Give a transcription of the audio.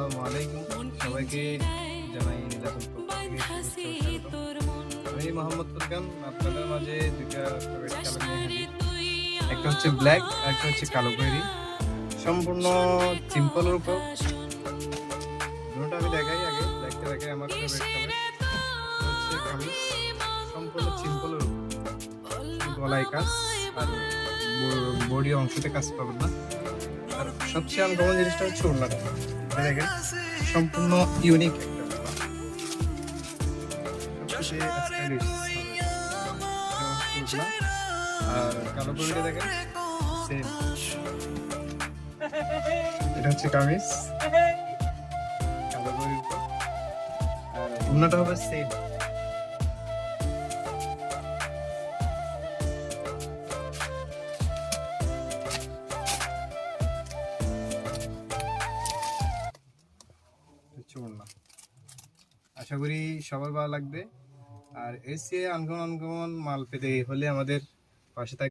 আসসালামু আলাইকুম, সবাইকে জানাই নীলাচল পক্ষ থেকে শুভেচ্ছা ও স্বাগতম। আমি মোহাম্মদ ফুরকান আপনাদের মাঝে দুইটা ফেভারিট কালার নিয়ে হাজির। একটা হচ্ছে ব্ল্যাক আর একটা হচ্ছে কালো খয়েরি, সম্পূর্ণ সিম্পলের উপর। দুটোটা আমি দেখাই, আগে ব্ল্যাকটা দেখাই। আমার ফেভারিট কালার হচ্ছে কামিজ, সম্পূর্ণ সিম্পলের উপর, গলায় কাজ আর বডি অংশতে কাজ পাবেন না। আর সবচেয়ে আনকমন জিনিসটা হচ্ছে ওড়নাটা, এটা দেখেন সম্পূর্ণ ইউনিক একটা ওড়না। সবচেয়ে স্টাইলিশ ওড়না। আর কালো কবিটা দেখেন সেম, এটা হচ্ছে কামিজ কালো কবির উপর, আর ওড়নাটা হবে সেম। আশা করি সবার ভালো লাগবে। আর এর চেয়ে আনকমন আনকমন মাল পেতে হলে আমাদের পাশে থাকবে।